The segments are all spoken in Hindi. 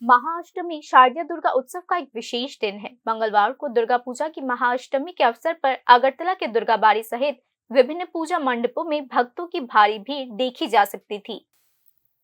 महाअष्टमी शारदीय दुर्गा उत्सव का एक विशेष दिन है। मंगलवार को दुर्गा पूजा की महाअष्टमी के अवसर पर अगरतला के दुर्गाबाड़ी सहित विभिन्न पूजा मंडपों में भक्तों की भारी भीड़ देखी जा सकती थी।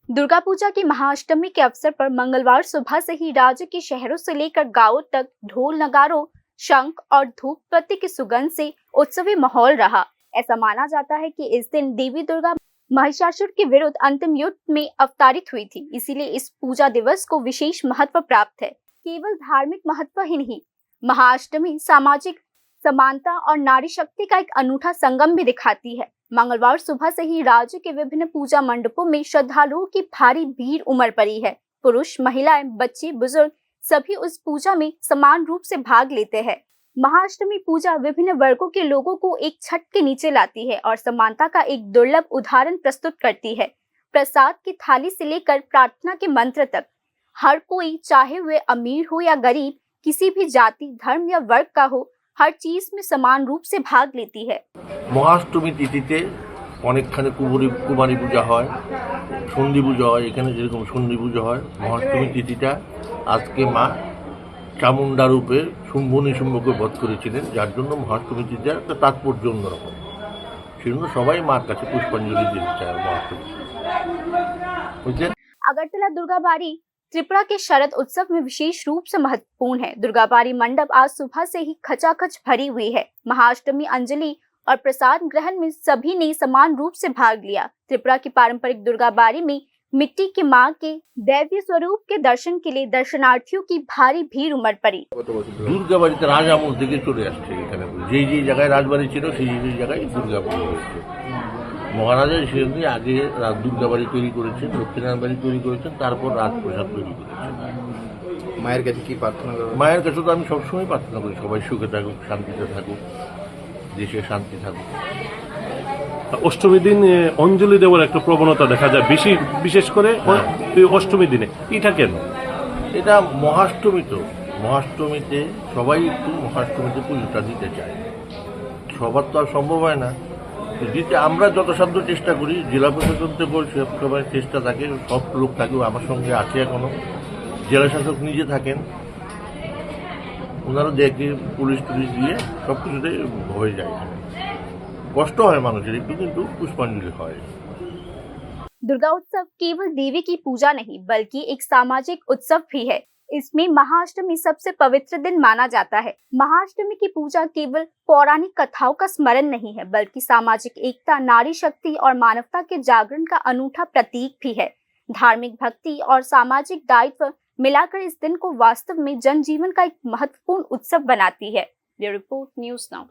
दुर्गा पूजा की महाअष्टमी के अवसर पर मंगलवार सुबह से ही राज्य के शहरों से लेकर गांवों तक ढोल नगारों, शंख और धूप बत्ती की सुगंध से उत्सवी माहौल रहा। ऐसा माना जाता है कि इस दिन देवी दुर्गा महिषासुर के विरुद्ध अंतिम युद्ध में अवतारित हुई थी, इसीलिए इस पूजा दिवस को विशेष महत्व प्राप्त है। केवल धार्मिक महत्व ही नहीं, महाअष्टमी सामाजिक समानता और नारी शक्ति का एक अनूठा संगम भी दिखाती है। मंगलवार सुबह से ही राज्य के विभिन्न पूजा मंडपों में श्रद्धालुओं की भारी भीड़ उमड़ पड़ी है। पुरुष, महिलाएं, बच्चे, बुजुर्ग सभी उस पूजा में समान रूप से भाग लेते हैं। महाअष्टमी पूजा विभिन्न वर्गों के लोगों को एक छत के नीचे लाती है और समानता का एक दुर्लभ उदाहरण प्रस्तुत करती है। प्रसाद की थाली से लेकर प्रार्थना के मंत्र तक हर कोई, चाहे वे अमीर हो या गरीब, किसी भी जाति, धर्म या वर्ग का हो, हर चीज में समान रूप से भाग लेती है। महाअष्टमी तिथिते অনেকখানে কুমারী পূজা হয়, সন্ধি পূজা হয়। এখানে যেরকম সন্ধি পূজা হয়, মহাষ্টমী তিথিটা আজকে মা চামুন্ডা রূপে শুম্ভ নিশুম্ভকে বধ করেছিলেন, যার জন্য মহাষ্টমী তিথির একটা তাৎপর্য অন্যরকম। সেজন্য সবাই মার কাছে পুষ্পাঞ্জলি দিতে চায় মহাষ্টমী। अगरतला दुर्गाबाड़ी त्रिपुरा के शरद उत्सव में विशेष रूप से महत्वपूर्ण है। दुर्गाबाड़ी मंडप आज सुबह से ही खचाखच भरी हुई है। महाअष्टमी अंजलि और प्रसाद ग्रहण में सभी ने समान रूप से भाग लिया। त्रिपुरा की पारंपरिक दुर्गाबाड़ी में मिट्टी की मां के दैवीय स्वरूप के दर्शन के लिए दर्शनार्थियों की भारी भीड़ उमड़ पड़ी। দুর্গাবাড়িতে রাজ আমল থেকে চলে আসছে। এখানে যেই জায়গায় রাজবাড়ি ছিল সেই জায়গায় দুর্গাপুজো হয়েছে। মহারাজা সেজন্য আগে দুর্গাবাড়ি তৈরি করেছেন, লক্ষ্মীনারায়ণ বাড়ি তৈরি করেছেন, তারপর রাজপ্রসাদ তৈরি করেছেন। মায়ের কাছে কি প্রার্থনা করেন? মায়ের কাছে তো আমি সবসময় প্রার্থনা করি সবাই সুখে থাকুক, শান্তিতে থাকুক, দেশে শান্তি থাকুক। অষ্টমী দিন অঞ্জলি দেওয়ার একটা প্রবণতা দেখা যায়, বিশেষ করে অষ্টমী দিনে। এটা কেন? এটা মহাষ্টমী, তো মহাষ্টমীতে সবাই একটু মহাষ্টমীতে পুজোটা দিতে চায়। সবার তো আর সম্ভব হয় না দিতে। আমরা যথাসাধ্য চেষ্টা করি, জেলা প্রশাসন থেকে সবাই চেষ্টা থাকে, সব লোক থাকে। আমার সঙ্গে আছে এখনো জেলা শাসক নিজে থাকেন, ওনারা দেখে পুলিশ টুলিশ দিয়ে সব কিছুতে হয়ে যায়। কষ্ট হয় মানুষের একটু, কিন্তু পুষ্পাঞ্জলি হয়। दुर्गा उत्सव केवल देवी की पूजा नहीं बल्कि एक सामाजिक उत्सव भी है। इसमें महाअष्टमी सबसे पवित्र दिन माना जाता है। महाअष्टमी की पूजा केवल पौराणिक कथाओं का स्मरण नहीं है बल्कि सामाजिक एकता, नारी शक्ति और मानवता के जागरण का अनूठा प्रतीक भी है। धार्मिक भक्ति और सामाजिक दायित्व मिलाकर इस दिन को वास्तव में जनजीवन का एक महत्वपूर्ण उत्सव बनाती है। Bureau report, news now.